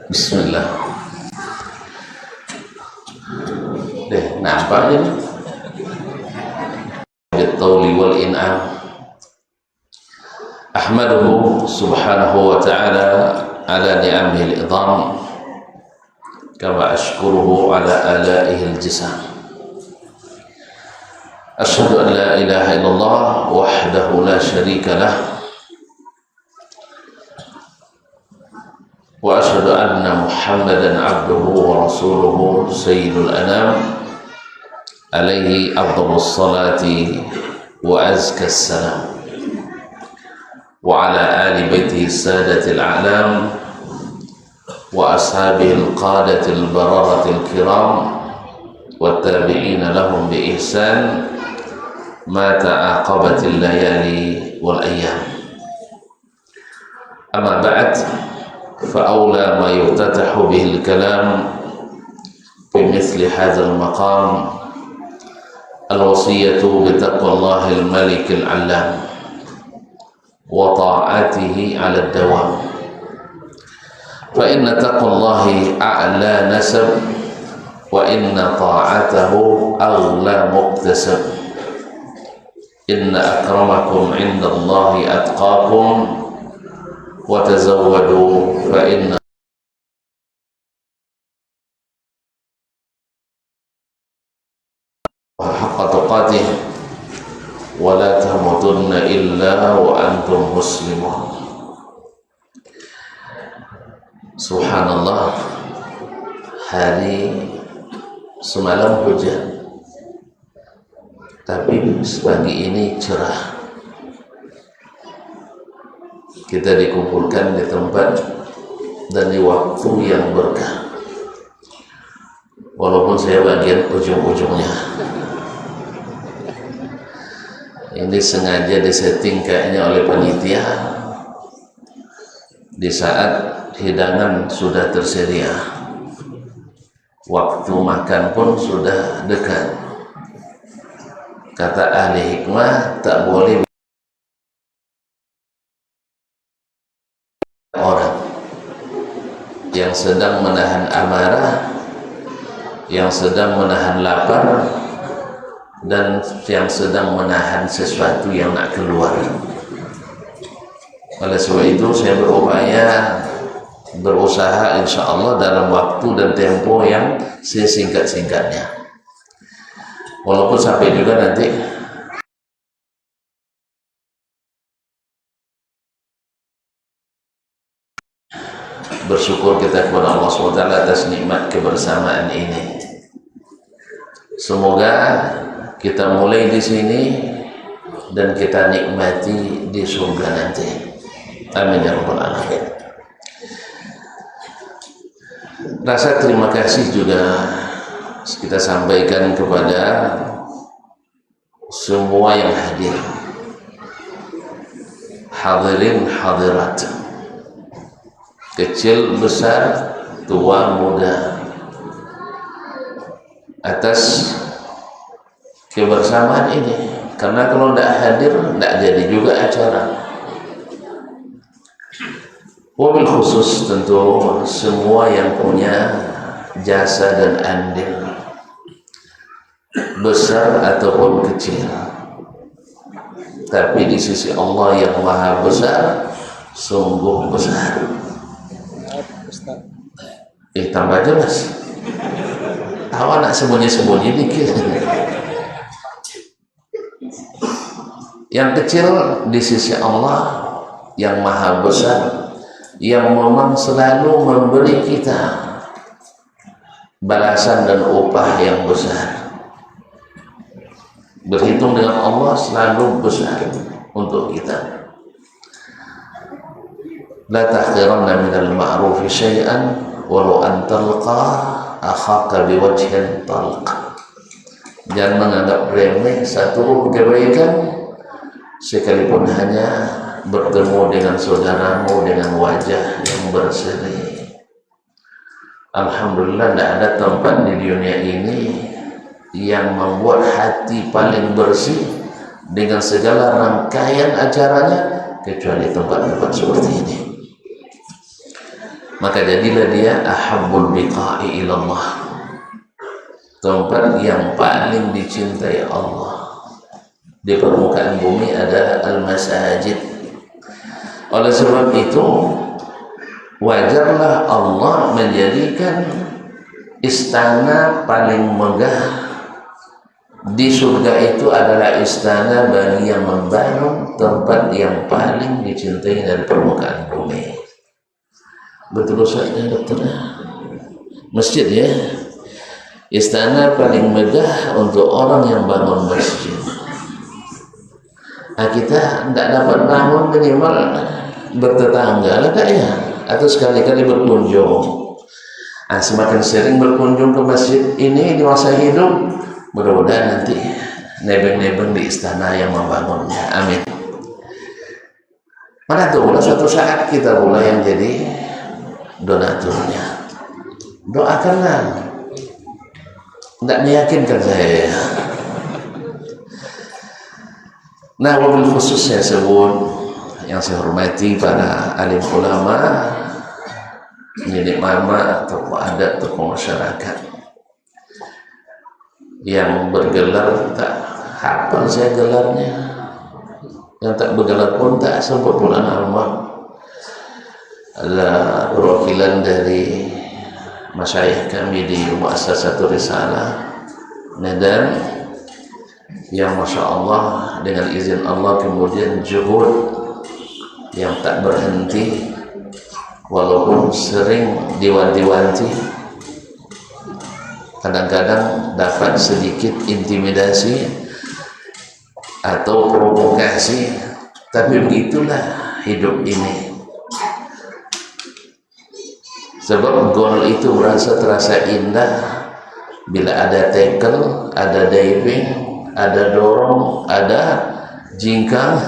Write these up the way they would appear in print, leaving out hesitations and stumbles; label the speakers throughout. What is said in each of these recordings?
Speaker 1: Bismillah. Nampak ini bitawli wal in'am. Ahmaduhu subhanahu wa ta'ala ala ni'amihi al-idham kama ashkuruhu ala alaihi al-jisam. Asyhadu an la ilaha illallah wahdahu la syarika lah wa asyhadu anna Muhammadan abduhu wa rasuluhu sayyidul anam alaihi afdhalus salati wa azkas salam wa ala ali baitihi sadatil a'lam wa ashabihi al-qadatil bararatil kiram wa tabi'ina lahum bi ihsan ma ta'aqabatil layali wal ayyam. Amma ba'd, فأولى ما يفتتح به الكلام بمثل هذا المقام الوصية بتقوى الله الملك العلام وطاعته على الدوام، فإن تقوى الله أعلى نسب وإن طاعته أغلى مكتسب. إن أكرمكم عند الله أتقاكم وتزودوا فإن حق تقاته ولا تموتن إلا وأنتم مسلمون. Subhanallah, hari semalam hujan, tapi pagi ini cerah. Kita dikumpulkan di tempat dan di waktu yang berkah, walaupun saya bagian ujung-ujungnya. Ini sengaja disetting kayaknya oleh panitia di saat hidangan sudah tersedia, waktu makan pun sudah dekat. Kata ahli hikmah, tak boleh orang yang sedang menahan amarah, yang sedang menahan lapar, dan yang sedang menahan sesuatu yang nak keluar. Oleh sebab itu saya berusaha insya Allah dalam waktu dan tempo yang sesingkat-singkatnya, walaupun sampai juga nanti bersyukur kita kepada Allah SWT atas nikmat kebersamaan ini. Semoga kita mulai di sini dan kita nikmati di surga nanti. Amin ya rabbal alamin. Rasa terima kasih juga kita sampaikan kepada semua yang hadir, hadirin hadirat, kecil besar, tua muda, atas kebersamaan ini. Karena kalau tidak hadir, tidak jadi juga acara. Wabil khusus tentu semua yang punya jasa dan andil, besar ataupun kecil, tapi di sisi Allah yang maha besar, sungguh besar. Tambah jelas. Awak nak sembunyi-sembunyi dikit. Yang kecil di sisi Allah yang maha besar, yang memang selalu memberi kita balasan dan upah yang besar. Berhitung dengan Allah selalu besar untuk kita. La tahqiranna minal ma'rufi syai'an walau an talqa akhaka biwajhin talq. Jangan menganggap remeh satu kebaikan sekalipun hanya bertemu dengan saudaramu dengan wajah yang berseri. Alhamdulillah, tidak ada tempat di dunia ini yang membuat hati paling bersih dengan segala rangkaian acaranya kecuali tempat-tempat seperti ini. maka jadilah dia ahabbul biqa'i ilallah, tempat yang paling dicintai Allah di permukaan bumi adalah al-masajid. Oleh sebab itu wajarlah Allah menjadikan istana paling megah di surga itu adalah istana bagi yang membangun tempat yang paling dicintai dari permukaan bumi. Betul saja dokter. Masjid ya, istana paling megah untuk orang yang bangun masjid. Nah, kita tidak dapat bangun minimal bertetangga lah kak ya, atau sekali-kali berkunjung. Nah, semakin sering berkunjung ke masjid ini di masa hidup, mudah-mudahan nanti nebeng-nebeng di istana yang membangunnya. Amin. Mana tuh suatu saat kita mulai yang jadi donaturnya. Doakanlah. Tidak meyakinkan saya. Nah, wabil khusus saya sebut yang saya hormati para alim ulama, pendidik mama, tokoh adat, tokoh masyarakat yang bergelar tak hafal saya gelarnya, yang tak bergelar pun tak sebut pula nama. Adalah perwakilan dari masyayikh kami di Muassasatul Risalah Medan yang Masya Allah dengan izin Allah kemudian juhud yang tak berhenti walaupun sering diwanti-wanti, kadang-kadang dapat sedikit intimidasi atau provokasi, tapi begitulah hidup ini. Sebab gol itu terasa indah bila ada tackle, ada diving, ada dorong, ada jingkang,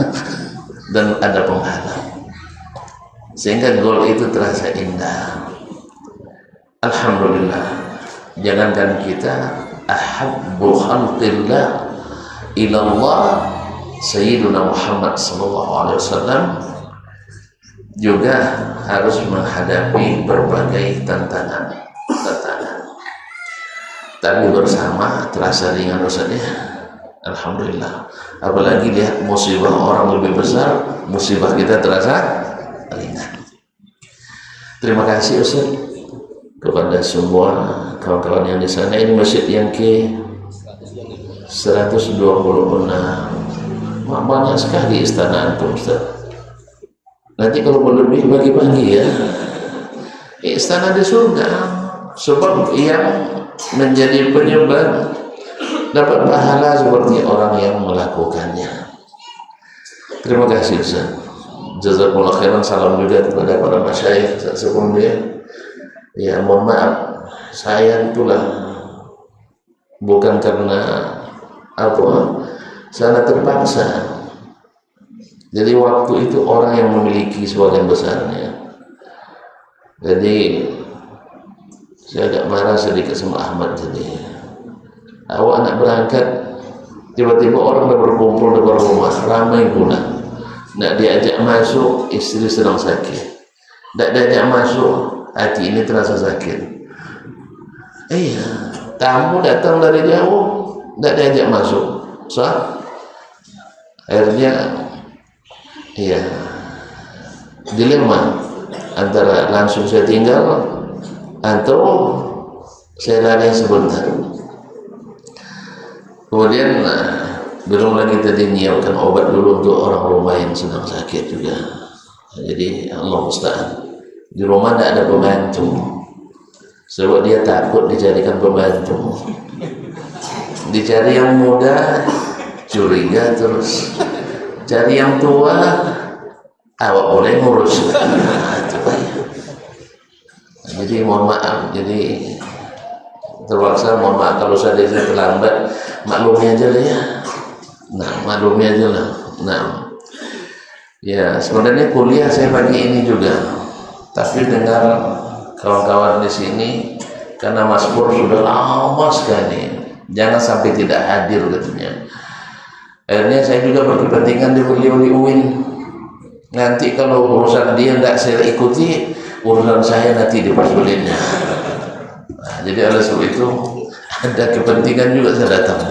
Speaker 1: dan ada penghalang, sehingga gol itu terasa indah. Alhamdulillah, jangankan kita, ahabbu khalqillah ilallah Sayyiduna Muhammad SAW juga harus menghadapi berbagai tantangan. Tapi bersama terasa ringan Ustaz ya. Alhamdulillah. Apalagi lihat musibah orang lebih besar, musibah kita terasa ringan. Terima kasih Ustaz kepada semua kawan-kawan yang di sana. Ini masjid yang ke 126. Banyak sekali istana antum Ustaz. Nanti kalau berlebih bagi-bagi ya. Istana di surga. Sebab yang menjadi penyebar dapat pahala seperti orang yang melakukannya. Terima kasih Ustaz. Jazakumullah khairan. Salam juga kepada para masyayikh sebelumnya. Ya, mohon maaf saya itulah bukan karena apa, saya terpaksa. Jadi waktu itu orang yang memiliki sebagian besarnya. Jadi saya agak marah sedikit sama Ahmad. Jadi awak nak berangkat, tiba-tiba orang dah berkumpul depan rumah, ramai pula. Nak diajak masuk, istri sedang sakit. Tak diajak masuk, hati ini terasa sakit. Iya, tamu datang dari jauh, tak diajak masuk. Akhirnya iya, dilema antara langsung saya tinggal atau saya lari sebentar. Kemudian belum lagi tadi nyiapkan obat dulu untuk orang rumah yang sedang sakit juga. Jadi Allah musta'an, di rumah tidak ada pembantu sebab dia takut dicarikan pembantu. Dicari yang muda curiga, terus cari yang tua awak boleh ngurus. Jadi mohon maaf, jadi terpaksa mohon maaf kalau saya terlambat, maklumi aja lah ya. Nah, maklumi aja lah. Nah, ya sebenarnya kuliah saya pagi ini juga, tapi dengar kawan-kawan di sini karena Mas Pur sudah lama sekali, jangan sampai tidak hadir katanya. Akhirnya saya juga berkepentingan di beliau di UIN. Nanti kalau urusan dia tidak saya ikuti, urusan saya nanti dipersulitnya. Nah, jadi oleh sebab itu ada kepentingan juga saya datang.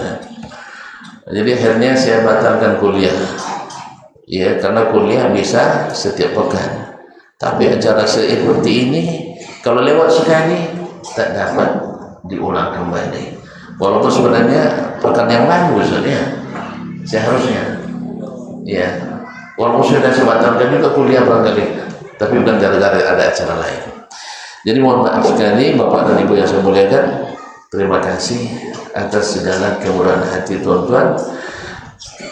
Speaker 1: Jadi akhirnya saya batalkan kuliah. Ya, karena kuliah bisa setiap pekan. Tapi acara seperti ini kalau lewat sekali tak dapat diulang kembali. Walaupun sebenarnya pekan yang lalu sebenarnya seharusnya, ya. Walaupun sudah saya batalkan juga kuliah barangkali, tapi bukan gara-gara ada acara lain. Jadi mohon maaf sekali Bapak dan Ibu yang saya muliakan. Terima kasih atas segala kemurahan hati tuan-tuan.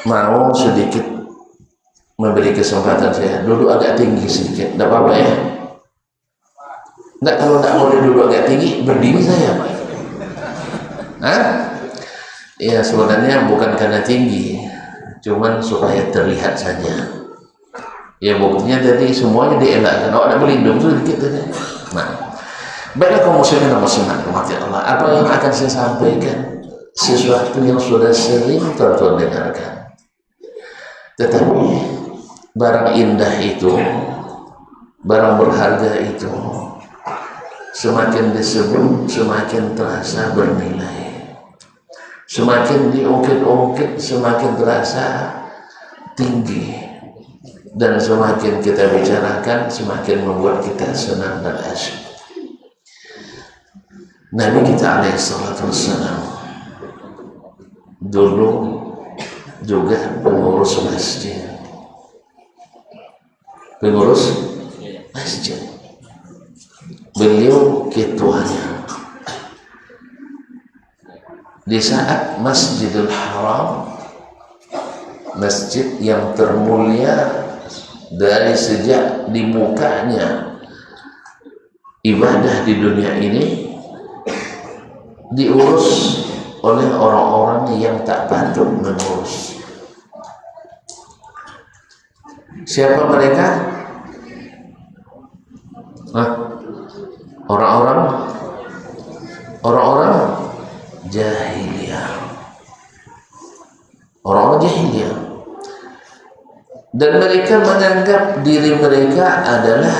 Speaker 1: Mau sedikit memberi kesempatan saya duduk agak tinggi sedikit, tidak apa-apa ya? Tidak, kalau tidak boleh duduk agak tinggi, berdiri saya Pak. Hah? Ya sebenarnya bukan karena tinggi, cuman supaya terlihat saja. Ya buktinya tadi semuanya dielakkan. Oh, ada melindung sedikit tadi. Nah, baiklah kaum muslimin dan muslimat rahmati Allah. Apa yang akan saya sampaikan sesuatu yang sudah sering tuan-tuan dengarkan. Tetapi barang indah itu, barang berharga itu, semakin disebut semakin terasa bernilai. Semakin diungkit-ungkit semakin terasa tinggi, dan semakin kita bicarakan semakin membuat kita senang dan asyik. Nabi kita alaihissalam dulu juga pengurus masjid. Pengurus masjid. Beliau ketuanya. Di saat Masjidil Haram, masjid yang termulia dari sejak dibukanya ibadah di dunia ini, diurus oleh orang-orang yang tak patut mengurus. Siapa mereka? Orang-orang jahiliyah. Orang-orang jahiliyah. Dan mereka menganggap diri mereka adalah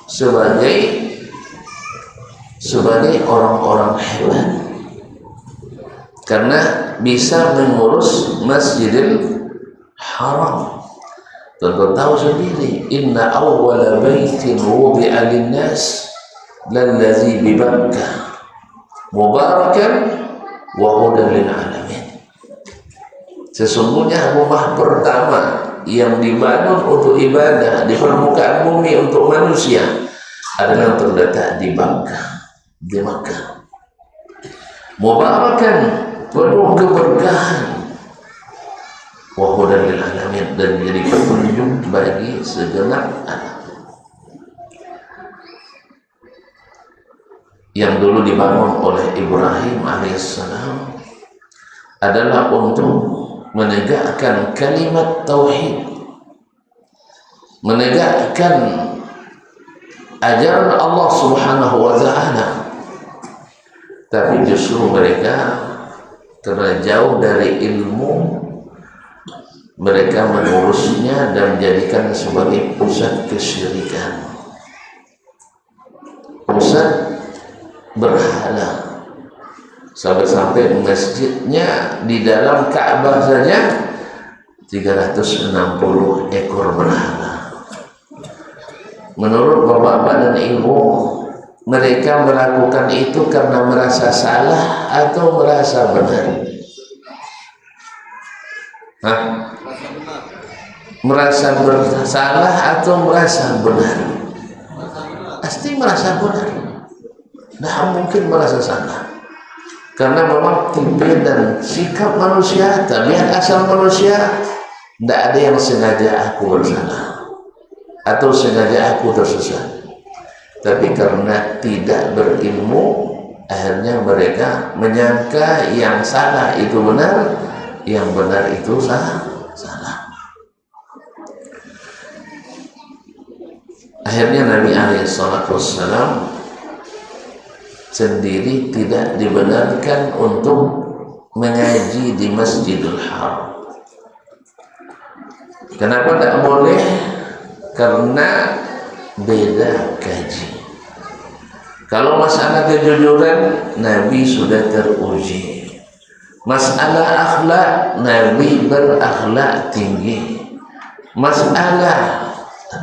Speaker 1: sebagai orang-orang hebat karena bisa mengurus Masjidil Haram. Tentu tahu sendiri, inna awwala baitin wudi'a lin-nas lallazi bi Makkah mubarakan wa hudan lil alamin. Sesungguhnya rumah pertama yang dibangun untuk ibadah di permukaan bumi untuk manusia adalah yang terletak di Makkah. Mubarakan, penuh keberkahan, wa hudan lil alamin, dan menjadi petunjuk bagi segenap alam. Yang dulu dibangun oleh Ibrahim alaihissalam adalah untuk menegakkan kalimat tauhid, menegakkan ajaran Allah Subhanahu wa ta'ala. Tapi justru mereka karena jauh dari ilmu, mereka mengurusnya dan menjadikan sebagai pusat kesyirikan, pusat berhala. Sampai-sampai masjidnya di dalam Ka'bah saja 360 ekor berhala. Menurut bapak-bapak dan ibu, mereka melakukan itu karena merasa salah atau merasa benar? Merasa bersalah atau merasa benar? Pasti merasa benar. Nah, mungkin merasa salah. Karena memang tipe dan sikap manusia, tabiat asal manusia, tidak ada yang sengaja aku bersalah atau sengaja aku tersesat. Tapi karena tidak berilmu, akhirnya mereka menyangka yang salah itu benar, yang benar itu salah. Akhirnya Nabi alaihissalam sendiri tidak dibenarkan untuk mengaji di Masjidil Haram. Kenapa tidak boleh? Karena beda kaji. Kalau masalah kejujuran, Nabi sudah teruji. Masalah akhlak, Nabi berakhlak tinggi. Masalah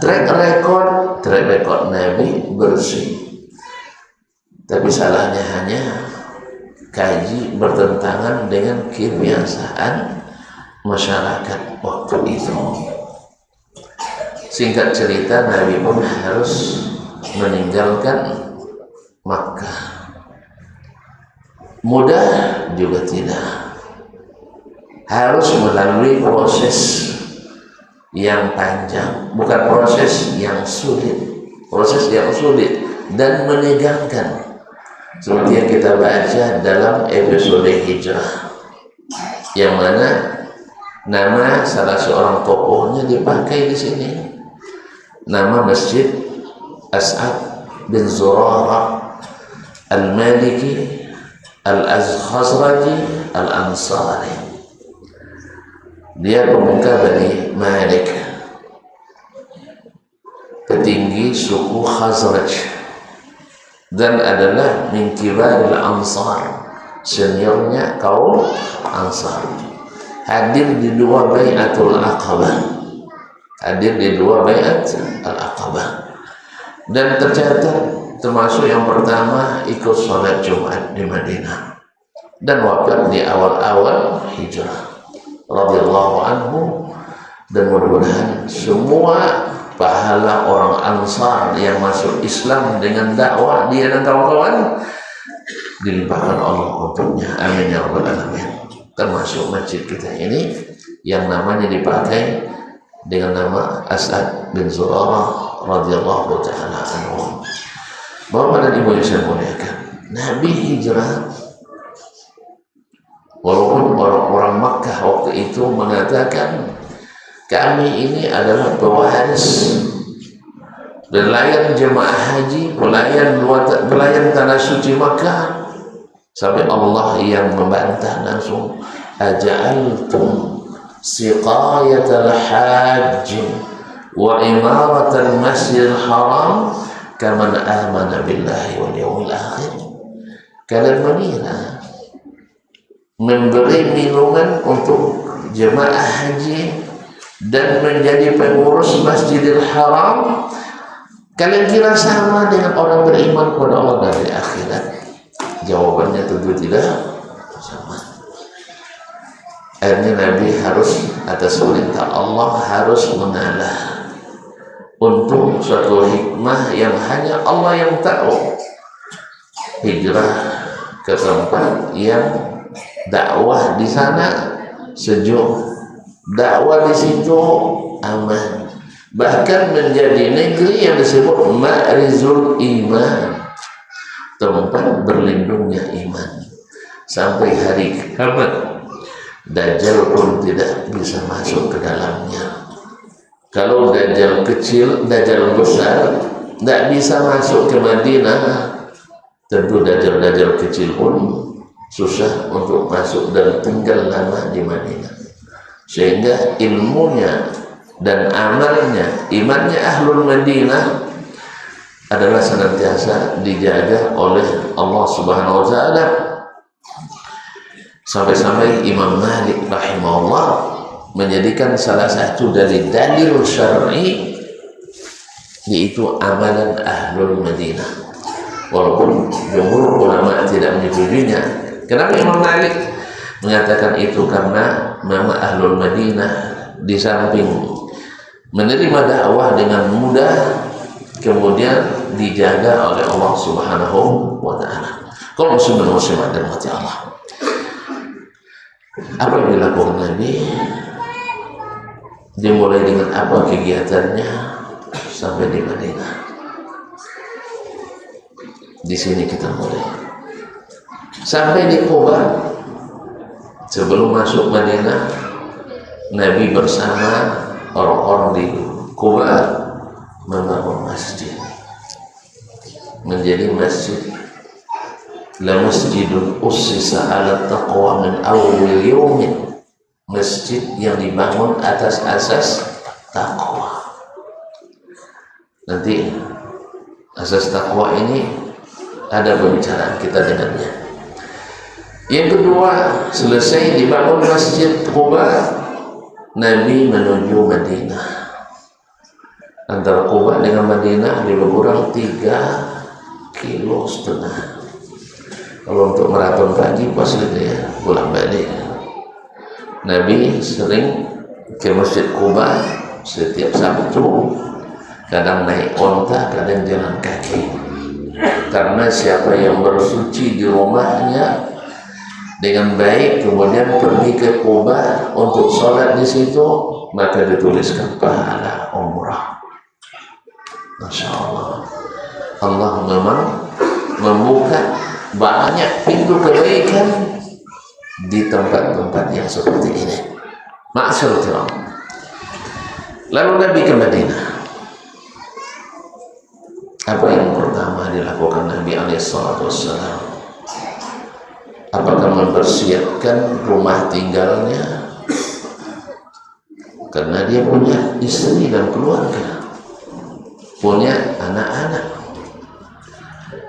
Speaker 1: track record Nabi bersih. Tapi salahnya hanya kaji bertentangan dengan kebiasaan masyarakat waktu itu. Singkat cerita, Nabi pun harus meninggalkan Makkah. Mudah juga tidak, harus melalui proses yang panjang, bukan proses yang sulit, proses yang sulit dan menegangkan. Seperti yang kita baca dalam episode hijrah, yang mana nama salah seorang tokohnya dipakai di sini, nama Masjid As'ad bin Zurarah Al-Maliki Al-Khazraji Al-Ansari. Dia pemuka Bani Malik, petinggi suku Khazraj, dan adalah min kibaril Ansar, seniornya kaum Ansar. Hadir di dua bai'atul Aqabah, hadir di dua bai'at al-Aqabah, dan tercatat termasuk yang pertama ikut sholat Jumat di Madinah, dan wafat di awal-awal hijrah radhiyallahu anhu. Dan mudah-mudahan semua pahala orang Ansar yang masuk Islam dengan dakwah dia dan kawan-kawan dilimpahkan Allah untuknya, amin ya rabbal alamin. Termasuk masjid kita ini yang namanya dipakai dengan nama As'ad bin Zurarah radhiyallahu ta'ala anhu. Bapak dan Ibu yang saya muliakan, Nabi hijrah walaupun orang-orang Makkah waktu itu mengatakan kami ini adalah pewaris pelayan jemaah haji, pelayan tanah suci Makkah, sampai Allah yang membantah langsung, aja'altum siqayatal hajj wa imaratal masjidil haram kaman amana billahi wal yawmil akhir. Kalian mengira memberi minuman untuk jemaah haji dan menjadi pengurus Masjidil Haram, kalian kira sama dengan orang beriman kepada Allah dari akhirat? Jawabannya tentu tidak sama. Akhirnya Nabi harus atas perintah Allah harus mengalah untuk suatu hikmah yang hanya Allah yang tahu. Hijrah ke tempat yang dakwah di sana sejuk, dakwah di situ aman, bahkan menjadi negeri yang disebut Ma'rizul Iman, tempat berlindungnya iman. Sampai hari kiamat Dajjal pun tidak bisa masuk ke dalamnya. Kalau Dajjal kecil, Dajjal besar tidak bisa masuk ke Madinah, tentu Dajjal kecil pun susah untuk masuk dan tinggal lama di Madinah. Sehingga ilmunya dan amalnya, imannya Ahlul Madinah adalah senantiasa dijaga oleh Allah Subhanahu wa Ta'ala. Sampai-sampai Imam Malik rahimahullah menjadikan salah satu dari dalil syar'i yaitu amalan Ahlul Madinah, walaupun jumhur ulama tidak menyetujuinya. Kenapa Imam Malik mengatakan itu? Karena Mama Ahlul Madinah di samping menerima dakwah dengan mudah, kemudian dijaga oleh Allah Subhanahu wa Ta'ala. Kalau muslimat dan mati Allah, apa yang dilakukan Nabi? Dimulai dengan apa kegiatannya sampai di Madinah? Di sini kita mulai. Sampai di Quba, sebelum masuk Madinah, Nabi bersama orang-orang di Quba membangun masjid, menjadi masjid. La masjidun ussisa ala taqwa min awwal yawmin, masjid yang dibangun atas asas takwa. Nanti Asas takwa ini ada pembicaraan kita dengannya. Yang kedua, selesai dibangun Masjid Quba, Nabi menuju Madinah. Antara Quba dengan Madinah lebih kurang 3,5 kilo. Kalau untuk maraton pagi pas gitu ya, pulang balik. Nabi sering ke Masjid Quba setiap Sabtu, kadang naik onta, kadang jalan kaki. Karena siapa yang bersuci di rumahnya dengan baik kemudian pergi ke Quba untuk sholat di situ, maka dituliskan pahala umrah. Masya Allah. Allah memang membuka banyak pintu kebaikan di tempat-tempat yang seperti ini. Ma'asyiral. Lalu Nabi ke Madinah. Apa yang pertama dilakukan Nabi alaihissalam? Apakah mempersiapkan rumah tinggalnya? Karena dia punya istri dan keluarga, punya anak-anak.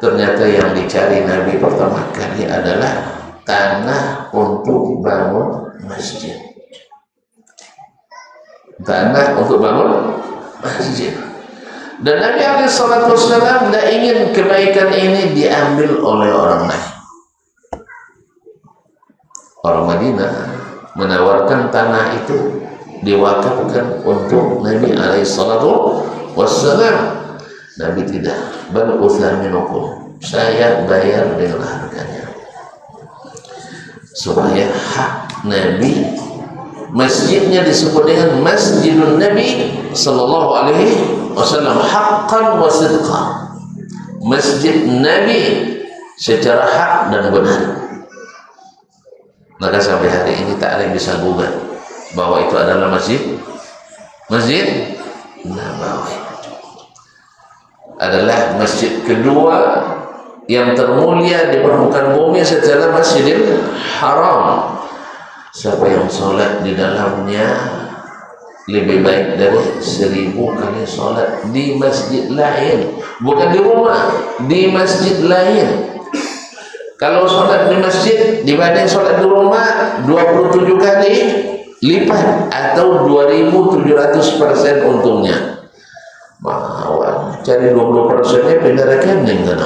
Speaker 1: Ternyata yang dicari Nabi pertama kali adalah tanah untuk bangun masjid. Tanah untuk bangun masjid. Dan Nabi SAW tidak ingin kebaikan ini diambil oleh orang lain. Orang Madinah menawarkan tanah itu diwakafkan untuk Nabi SAW. Nabi tidak. Bal uthaminukum, saya bayar dengan harganya. Supaya hak Nabi, masjidnya disebut dengan Masjidun Nabi sallallahu alaihi wasallam, haqqan wa sidqan. Masjid Nabi secara hak dan benar. Maka sampai hari ini tak ada yang bisa gugat bahwa itu adalah Masjid Nabawi. Adalah masjid kedua yang termulia di permukaan bumi setelah Masjidil Haram. Siapa yang sholat di dalamnya lebih baik dari 1000 kali sholat di masjid lain, bukan di rumah, di masjid lain. Kalau sholat di masjid dibanding sholat di rumah 27 kali lipat atau 2700% untungnya. Mahal, cari 20%-nya pindah rekening kan?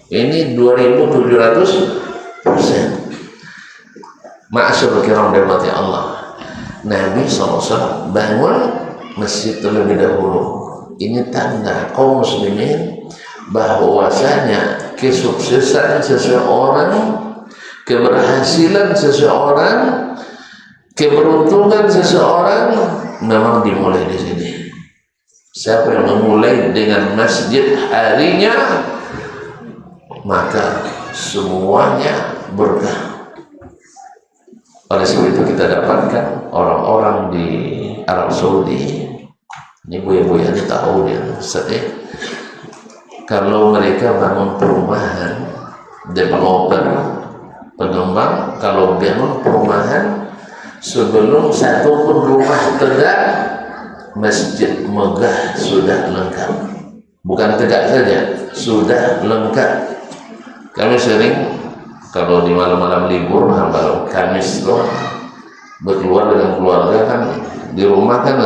Speaker 1: Ini 2700%. Ma'asyarul kiram dirahmati Allah. Nabi SAW bangun masjid terlebih dahulu. Ini tanda kaum muslimin bahwasanya kesuksesan seseorang, keberhasilan seseorang, keberuntungan seseorang memang dimulai di sini. Siapa yang memulai dengan masjid harinya, maka semuanya berkah. Oleh sebab itu kita dapatkan orang-orang di Arab Saudi, ini buya-buya ini tahu dia, kalau mereka bangun perumahan, developer, pengembang, kalau bangun perumahan sebelum satu pun rumah tegak, masjid megah sudah lengkap. Bukan tegak saja, sudah lengkap. Kami sering kalau di malam-malam libur, malam Kamis loh, berkeluar dengan keluarga kan, di rumah kan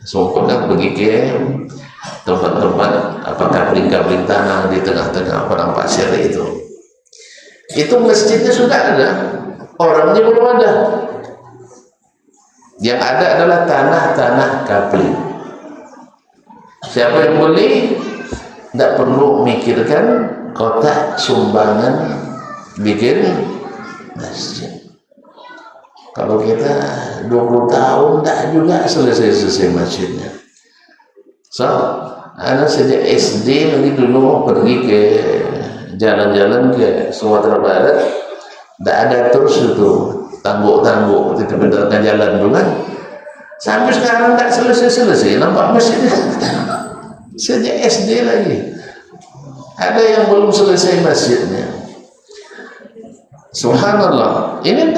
Speaker 1: sumpah kan pergi ke tempat-tempat apa kabling-kabling tanah di tengah-tengah padang pasir itu masjidnya sudah ada, orangnya belum ada. Yang ada adalah tanah-tanah kabling. Siapa yang beli tidak perlu mikirkan kotak sumbangan bikin masjid. Kalau kita 20 tahun tak juga selesai masjidnya. So, anak sejak SD lagi dulu pergi ke jalan-jalan ke Sumatera Barat, tidak ada terus itu tangguk-tangguk di tengah jalan dulu kan. Sampai sekarang tak selesai nampak masjidnya. Sejak SD lagi ada yang belum selesai masjidnya. Subhanallah, ini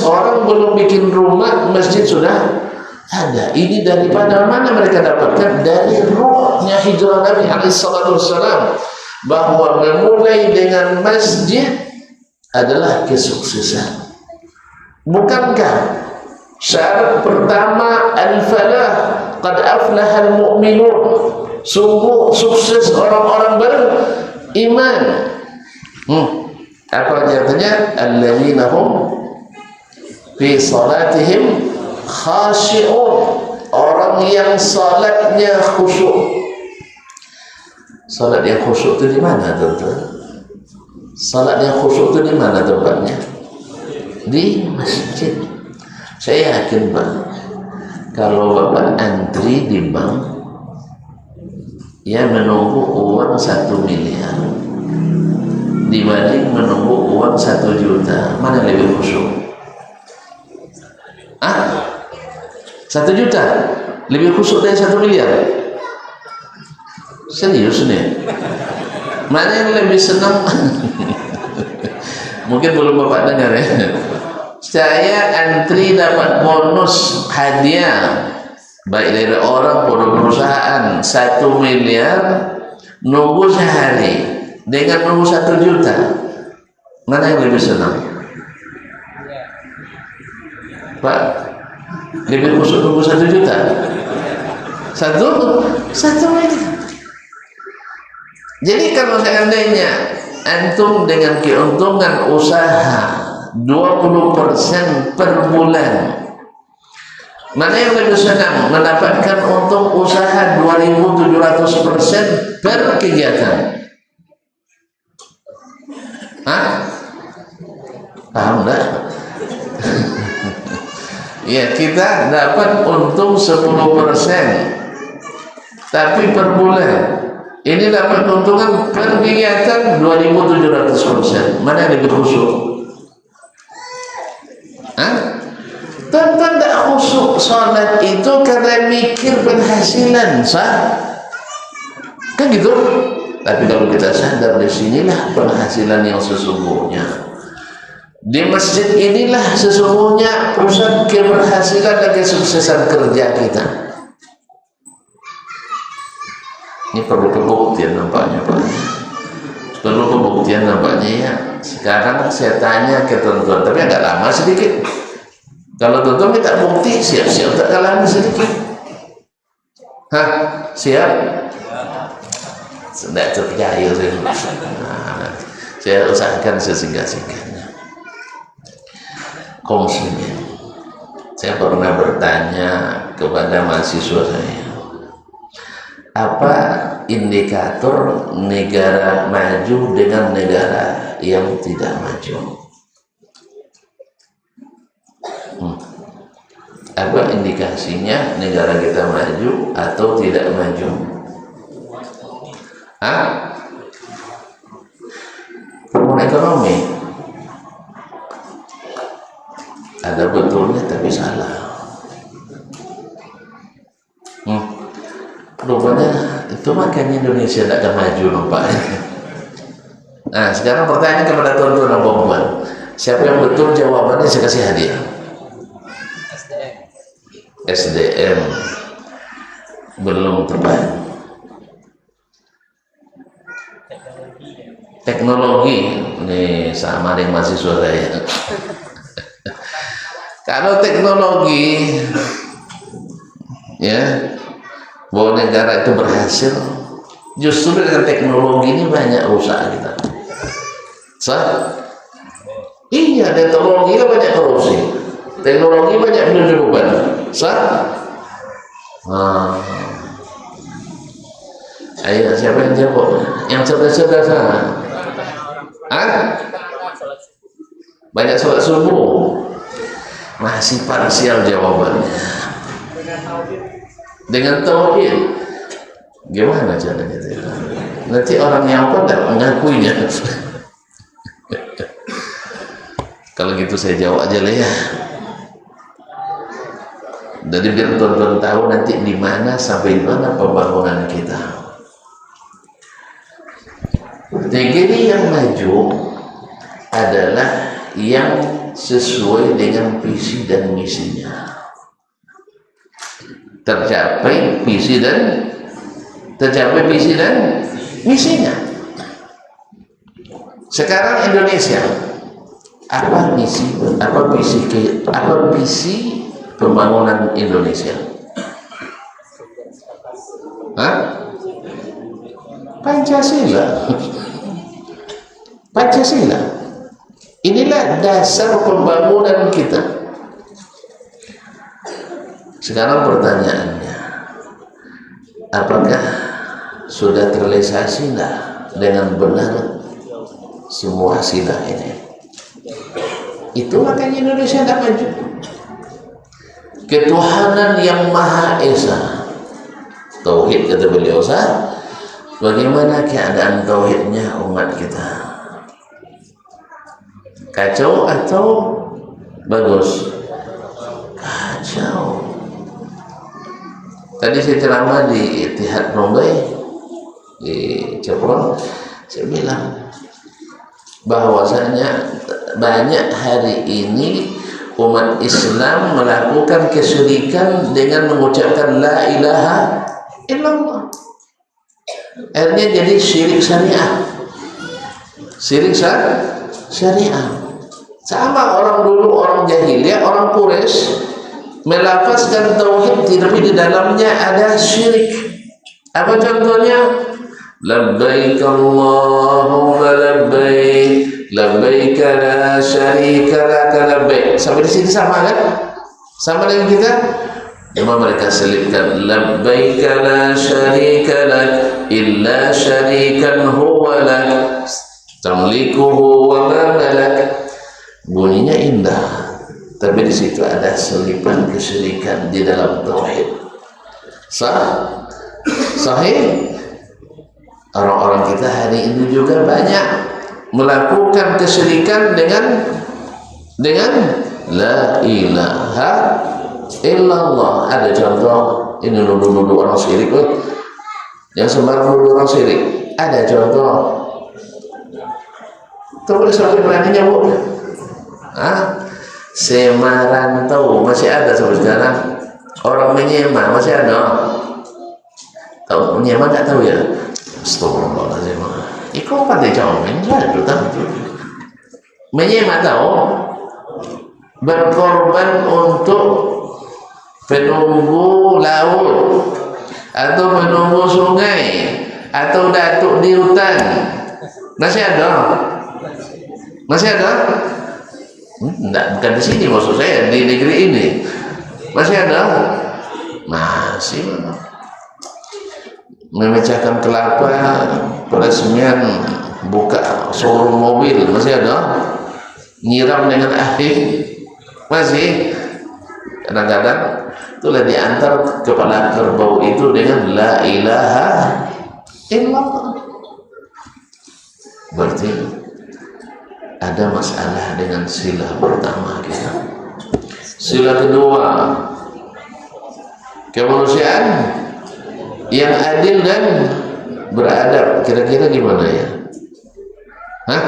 Speaker 1: orang belum bikin rumah, masjid sudah ada. Ini daripada mana mereka dapatkan? Dari ruhnya hijrah Nabi alaihissalam bahwa memulai dengan masjid adalah kesuksesan. Bukankah syarat pertama al-falah, qad aflaha al-mu'minun, sungguh sukses orang-orang beriman. Apa artinya? Alladzina hum fi salatihim khashi'un, orang yang salatnya khusyuk. Salat yang khusyuk itu di mana, tuan-tuan? Salat yang khusyuk itu di mana tempatnya? Di masjid. Saya yakin Pak, kalau Bapak antri di bank, ya menunggu uang 1 miliar dibanding menunggu uang 1 juta, mana lebih khusyuk? 1 juta lebih khusyuk dari 1 miliar? Serius nih? Mana yang lebih senang? Mungkin belum Bapak dengar ya. Saya antri dapat bonus hadiah baik dari orang atau perusahaan 1 miliar, nunggu sehari dengan nunggu 1 juta, mana yang lebih senang? Pak, lebih khusyuk nunggu 1 juta? Satu miliar. Jadi kalau seandainya antum dengan keuntungan usaha 20% per bulan, mana yang lebih senang? Mendapatkan untung usaha 2.700% per kegiatan? Paham tak? Ya, kita dapat untung 10%, tapi per bulan. Ini dapat keuntungan per kegiatan 2.700%. Mana yang lebih khusyuk? Tuan-tuan tak khusyuk sholat itu karena mikir penghasilan, sah? Kan gitu? Tapi kalau kita sadar, di sinilah penghasilan yang sesungguhnya. Di masjid inilah sesungguhnya pusat keberhasilan dan kesuksesan kerja kita. Ini perlu pembuktian nampaknya Pak. Perlu pembuktian nampaknya ya. Sekarang saya tanya ke tuan-tuan, tapi agak lama sedikit. Kalau tuan-tuan minta bukti, siap-siap tak lama sedikit. Siap? Tidak terpercaya saya usahakan sesingkat-singkatnya. Kaum muslimin, saya pernah bertanya kepada mahasiswa saya, apa indikator negara maju dengan negara yang tidak maju? Apa indikasinya negara kita maju atau tidak maju? Pertumbuhan ekonomi ada betulnya tapi salah. Rupanya itu makanya Indonesia tidak akan maju nampaknya. Nah, sekarang pertanyaan kepada tuan-tuan dan puan-puan, siapa yang betul jawabannya saya kasih hadiah. SDM belum tepat. Teknologi ini sama dengan mahasiswa saya. Kalau teknologi ya, bahwa negara itu berhasil justru dengan teknologi ini banyak usaha kita. Iya, teknologi kan banyak korupsi, teknologi banyak penyelundupan. Ayo, siapa yang jawab? Yang cerdas-cerdas banyak sholat subuh, masih parsial jawabannya. Dengan tauhid, gimana caranya? Nanti orang yang tidak mengakuinya. Kalau gitu saya jawab aja lah ya. Jadi biar tuan-tuan tahu nanti di mana sampai di mana pembangunan kita. Negeri yang maju adalah yang sesuai dengan visi dan misinya. Tercapai visi dan tercapai visi dan misinya. Sekarang Indonesia, apa visi pembangunan Indonesia? Hah? Pancasila. Pancasila. Inilah dasar pembangunan kita. Sekarang pertanyaannya, apakah sudah terrealisasi dengan benar semua sila ini? Itu makanya Indonesia tidak maju. Ketuhanan yang Maha Esa, tauhid kata beliau. Bagaimana keadaan tauhidnya umat kita? Kacau atau bagus? Kacau. Tadi saya ceramah di Ittihad Mumbai di Cirebon, saya bilang bahwasanya banyak hari ini umat Islam melakukan kesyirikan dengan mengucapkan la ilaha illallah. Akhirnya jadi syirik syariah. Syirik syariah. Sama orang dulu, orang jahiliyah, orang Quraisy melafazkan tauhid tapi di dalamnya ada syirik. Apa contohnya? Labbaik Allahumma labbaik, labbaik la syarika lak labbaik. Sampai di sini sama kan? Sama dengan kita. Cuma mereka selipkan labbaik la syarika lak illa syarikan huwa lak tamlikuhu wa ma malak. Bunyinya indah, tapi di situ ada selipan kesyirikan di dalam tauhid. Sahih. Orang-orang kita hari ini juga banyak melakukan kesyirikan dengan la ilaha illallah. Ada contoh, ini nuduh-nuduh orang syirik, yang sembarang nuduh orang syirik. Ada contoh. Tuh boleh sampai beraninya bu. Semarantau masih ada sampai sekarang. Orang Menyema masih ada. Tahu Menyema nggak tahu ya? Astagfirullahaladzim. Iko pandai jawab enggak itu tahu. Menyema tahu berkorban untuk penunggu laut atau penunggu sungai atau datuk di hutan. Masih ada? Masih ada? Enggak, bukan di sini maksud saya, di negeri ini. Masih ada? Masih. Memecahkan kelapa, peresmian buka showroom mobil, masih ada. Nyiram dengan air, masih. Kadang-kadang itulah diantar kepala kerbau itu dengan la ilaha illallah. Berarti ada masalah dengan sila pertama kita. Sila kedua, kemanusiaan yang adil dan beradab. Kira-kira gimana ya? Hah?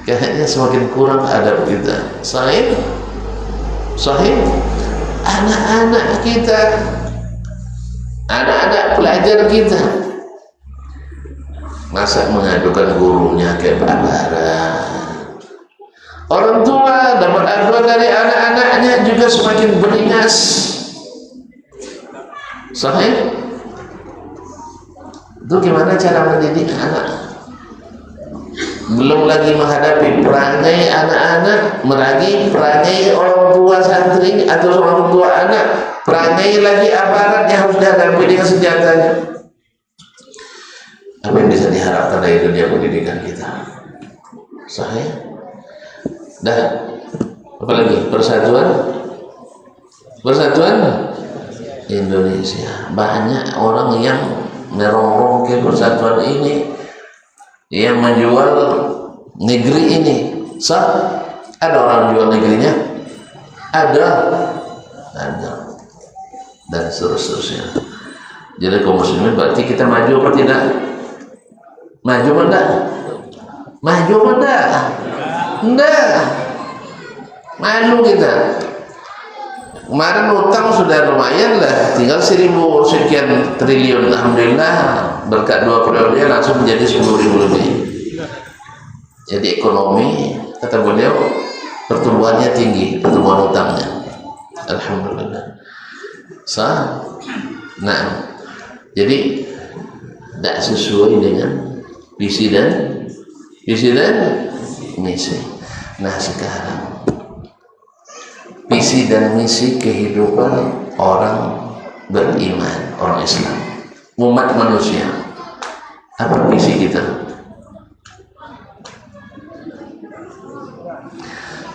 Speaker 1: Kayaknya semakin kurang adab kita. Sahih? Anak-anak kita, anak-anak pelajar kita, masa mengadukan gurunya ke babaran. Orang tua dapat aduan dari anak-anaknya juga semakin beringas. Sahih? Itu gimana cara mendidik anak? Belum lagi menghadapi perangai anak-anak, perangai orang tua santri atau orang tua anak, perangai lagi aparat yang harus dihadapi dengan senjatanya. Apa yang bisa diharapkan dari dunia pendidikan kita? Sahih? Dah, apa lagi? Persatuan Indonesia. Banyak orang yang merongrong ke persatuan ini, yang menjual negeri ini. Ada orang jual negerinya? Ada, dan seterusnya. Jadi kaum muslimin, berarti kita maju apa tidak? Maju enggak? Enggak. Malu kita. Kemarin utang sudah lumayan lah, tinggal 1.000 sekian triliun. Alhamdulillah berkat 2 periode langsung menjadi 10.000 lebih. Jadi ekonomi kata beliau pertumbuhannya tinggi, pertumbuhan utangnya. Alhamdulillah. Nah, jadi tidak sesuai dengan visi dan misi. Nah sekarang visi dan misi kehidupan orang beriman, orang Islam, umat manusia. Apa visi kita?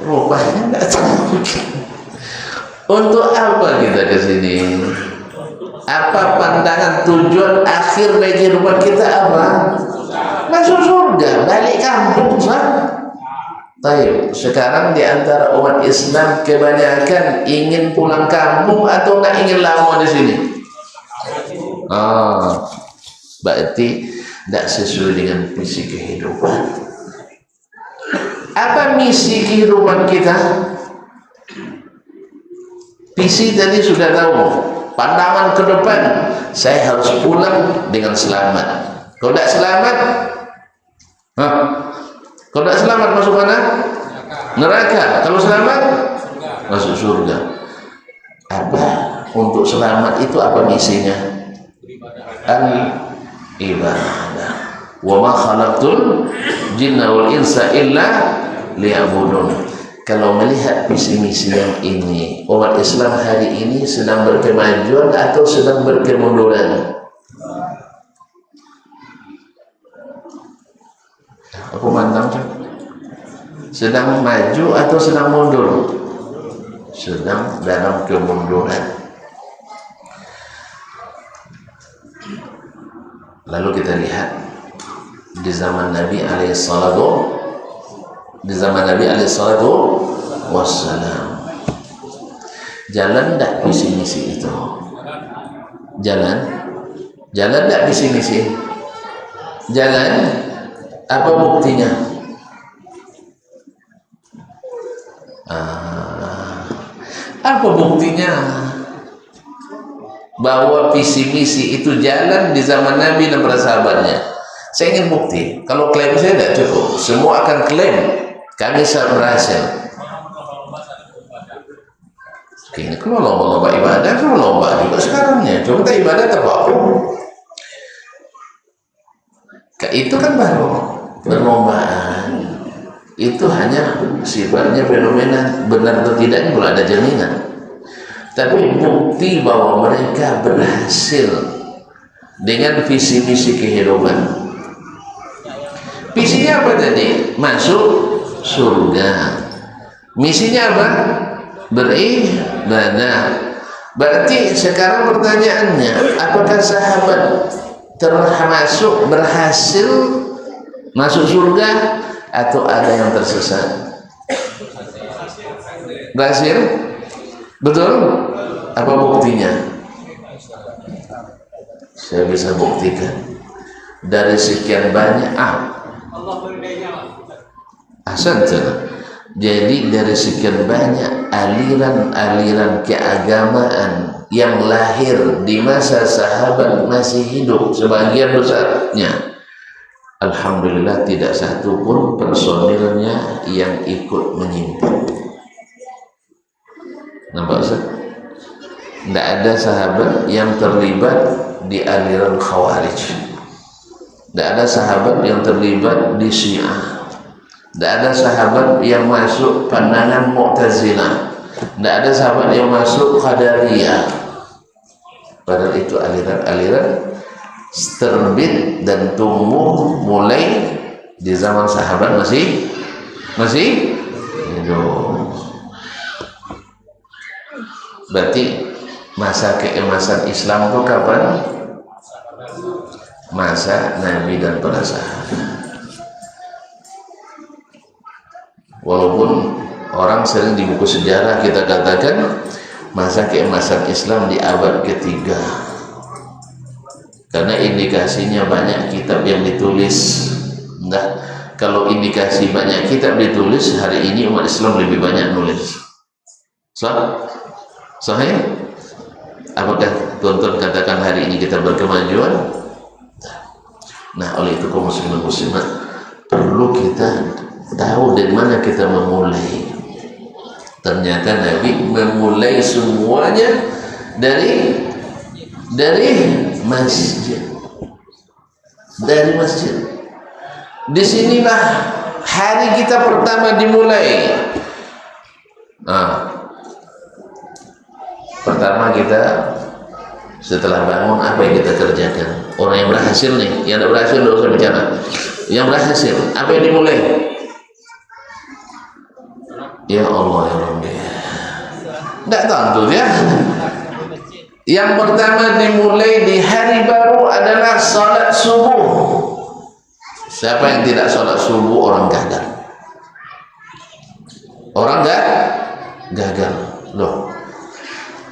Speaker 1: Rupanya nggak tahu. Untuk apa kita ke sini? Apa pandangan tujuan akhir dari kehidupan kita apa? Masuk surga, balik kampung, sah. Tayyib, sekarang di antara umat Islam kebanyakan ingin pulang kampung atau nggak ingin lama di sini? Berarti tidak sesuai dengan visi kehidupan. Apa misi kehidupan kita? Visi tadi sudah tahu. Pandangan ke depan, saya harus pulang dengan selamat. Kalau tidak selamat, kalau tidak selamat masuk mana? Neraka. Kalau selamat, masuk surga. Apa untuk selamat itu apa misinya? Al-ibadah. Wa ma khalaqtul jinna wal insa illa liya'budun. Kalau melihat visi-misi yang ini, umat Islam hari ini sedang berkemajuan atau sedang berkemunduran? Aku mandang sedang maju atau sedang mundur? Sedang dalam kemunduran. Lalu kita lihat di zaman Nabi alaihissalatu wassalam, jalan tak visi misi itu? Jalan tak visi misi? Jalan. Apa buktinya? Apa buktinya bahwa visi misi itu jalan di zaman Nabi dan para sahabatnya? Saya ingin bukti. Kalau klaim saya tidak cukup, semua akan klaim kami berhasil. Ini kalau lomba-lomba ibadah, kalau lomba juga sekarangnya. Coba kita ibadah terpaku. Itu kan baru perlombaan. Itu hanya sifatnya fenomena, benar atau tidaknya belum ada jaminan. Tapi bukti bahwa mereka berhasil dengan visi misi kehidupan. Visinya apa tadi? Masuk surga. Misinya apa? Beribadah. Berarti sekarang pertanyaannya, apakah sahabat termasuk berhasil masuk surga atau ada yang tersesat? Berhasil? Betul? Apa buktinya? Saya bisa buktikan dari sekian banyak jadi dari sekian banyak aliran-aliran keagamaan yang lahir di masa sahabat masih hidup, sebagian besarnya, alhamdulillah tidak satu pun personilnya yang ikut menyimpang. Nampak Ustaz? Tidak ada sahabat yang terlibat di aliran Khawarij. Tidak ada sahabat yang terlibat di Syiah. Tidak ada sahabat yang masuk pandangan Mu'tazilah. Tidak ada sahabat yang masuk Qadariyah. Padahal itu aliran-aliran terbit dan tumbuh mulai di zaman sahabat masih hidup. Berarti masa keemasan Islam itu kapan? Masa Nabi dan para sahabat. Walaupun orang sering di buku sejarah kita katakan masa keemasan Islam di abad ketiga, karena indikasinya banyak kitab yang ditulis. Nah, kalau indikasi banyak kitab ditulis, hari ini umat Islam lebih banyak nulis. Sahih? Apakah tuan-tuan katakan hari ini kita berkemajuan? Nah, oleh itu kaum muslimin muslimat perlu kita tahu dari mana kita memulai. Ternyata Nabi memulai semuanya dari masjid. Dari masjid. Disinilah hari kita pertama dimulai. Pertama kita setelah bangun apa yang kita kerjakan? Orang yang berhasil nih, yang tidak berhasil tidak usah bicara. Yang berhasil, apa yang dimulai? Ya Allah ya Rabbi. Tidak tahu ya. Yang pertama dimulai di hari baru adalah salat subuh. Siapa yang tidak salat subuh orang gagal. Orang gagal. Loh.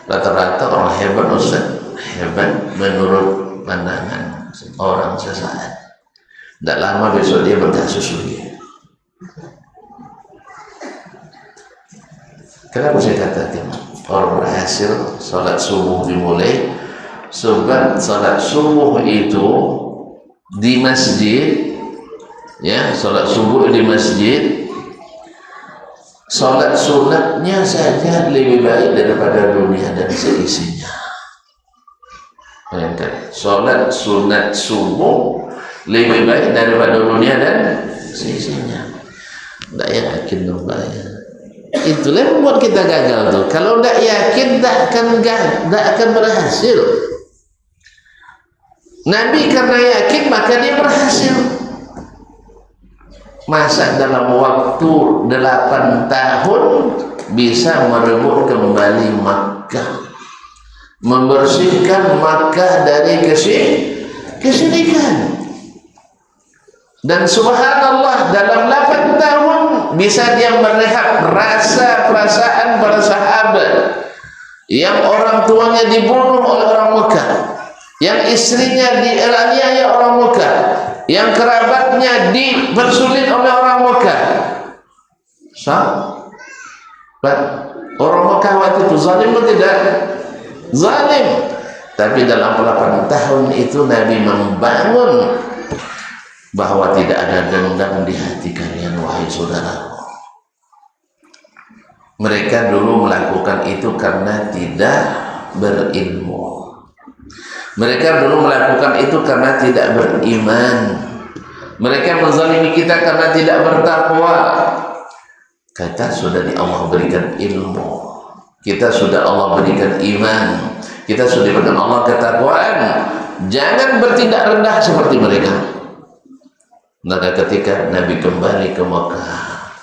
Speaker 1: Rata-rata orang hebat Ustaz, hebat menurut pandangan orang sesaat. Tidak lama besok dia berkasus lagi. Kenapa saya katakan orang berhasil salat subuh dimulai? Sebab salat subuh itu di masjid, ya, salat subuh di masjid. Salat sunatnya saja lebih baik daripada dunia dan seisinya. Salat sunat subuh lebih baik daripada dunia dan seisinya. Tidak yakin dong ya. Itulah yang membuat kita gagal tuh. Kalau tidak yakin tidak akan berhasil. Nabi karena yakin maka dia berhasil. Masa dalam waktu 8 tahun bisa merebut kembali Makkah, membersihkan Makkah dari kesyirikan. Dan subhanallah dalam 8 tahun bisa dia merehab perasaan para sahabat yang orang tuanya dibunuh oleh orang Mekah, yang istrinya dianiaya orang Mekah, yang kerabatnya dipersulit oleh orang Mekah. Orang Mekah waktu itu zalim atau tidak? Zalim. Tapi dalam 8 tahun itu Nabi membangun bahwa tidak ada dendam di hati kalian wahai saudaraku. Mereka dulu melakukan itu karena tidak berilmu. Mereka dulu melakukan itu karena tidak beriman. Mereka menzalimi kita karena tidak bertakwa. Kita sudah di Allah berikan ilmu, kita sudah Allah berikan iman, kita sudah diberikan Allah ketakwaan. Jangan bertindak rendah seperti mereka. Maka ketika Nabi kembali ke Mekah,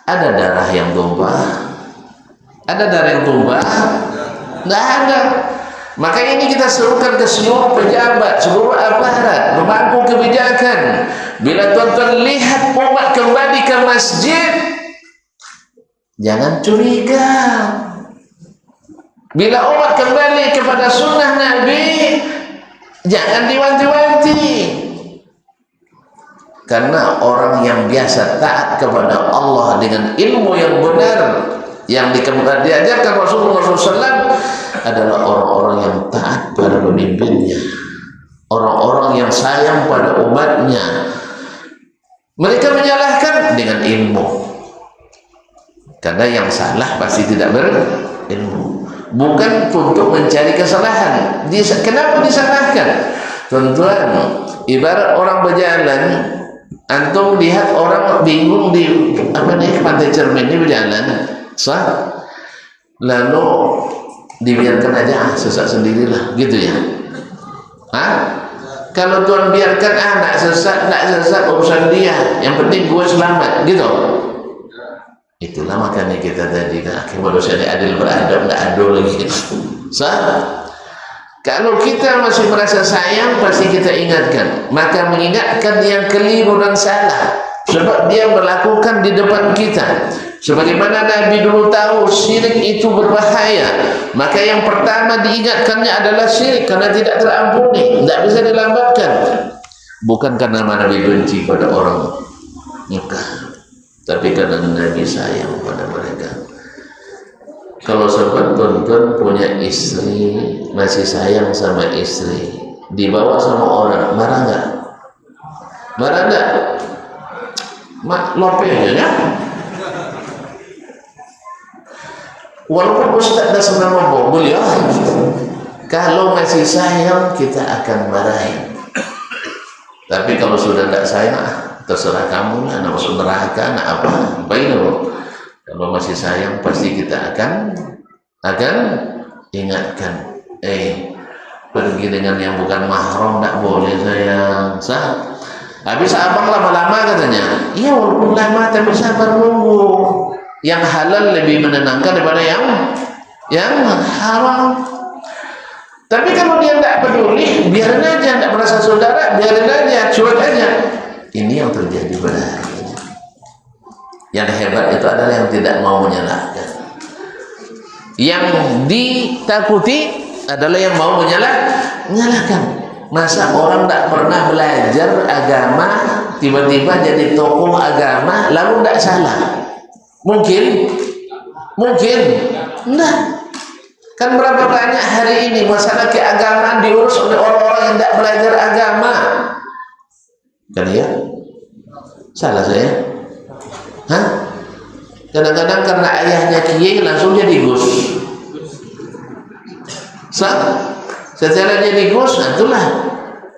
Speaker 1: ada darah yang tumpah? Ada darah yang tumpah? Tidak ada. Maka ini kita serukan ke seluruh pejabat, seluruh aparat, pemangku kebijakan. Bila tuan-tuan lihat umat kembali ke masjid, jangan curiga. Bila umat kembali kepada sunnah Nabi, jangan diwanti-wanti. Karena orang yang biasa taat kepada Allah dengan ilmu yang benar, yang diajarkan Rasulullah SAW, adalah orang-orang yang taat pada pemimpinnya, orang-orang yang sayang pada umatnya. Mereka menyalahkan dengan ilmu, karena yang salah pasti tidak berilmu, bukan untuk mencari kesalahan. Kenapa disalahkan? Tuan-tuan, ibarat orang berjalan, antum lihat orang bingung di Pantai Cermin ini berjalan, lalu dibiarkan aja sesat sendirilah, gitu ya. Kalau Tuhan biarkan nak sesat urusan dia, yang penting gue selamat, gitu. Itulah makanya kita tadi manusia ini adil beradab, nggak adil lagi. Kalau kita masih merasa sayang, pasti kita ingatkan. Maka mengingatkan yang keliru dan salah, sebab dia melakukan di depan kita. Sebagaimana Nabi dulu tahu syirik itu berbahaya, maka yang pertama diingatkannya adalah syirik, karena tidak terampuni, tidak bisa dilambatkan. Bukan karena Nabi benci pada orang Mekah, tapi karena Nabi sayang pada mereka. Kalau sempat tuan-tuan punya istri, masih sayang sama istri, dibawa sama orang, marah nggak? Marah nggak? Lope aja ya. Walaupun Ustaz dah sebenarnya beliau, kalau masih sayang kita akan marahin. Tapi kalau sudah tidak sayang, terserah kamu lah, nak masuk neraka, nak apa, baiklah. Kalau masih sayang pasti kita akan ingatkan, pergi dengan yang bukan mahram tak boleh sayang. Sah. Habis abang lama-lama katanya, iya walaupun lama tapi sabar nunggu. Yang halal lebih menenangkan daripada yang haram. Tapi kalau dia tidak peduli, biarin aja, tidak merasa saudara, biarin aja, cuek aja. Ini yang terjadi pada hari ini. Yang hebat itu adalah yang tidak mau menyalahkan. Yang ditakuti adalah yang mau menyalahkan. Masa orang tidak pernah belajar agama, tiba-tiba jadi tokoh agama, lalu tidak salah? Mungkin? Enggak. Kan berapa banyak hari ini masalah keagamaan diurus oleh orang-orang yang tidak belajar agama. Kan ya? Salah saya? Hah? Kadang-kadang karena ayahnya kiai langsung jadi gus. Setelah jadi gus, itulah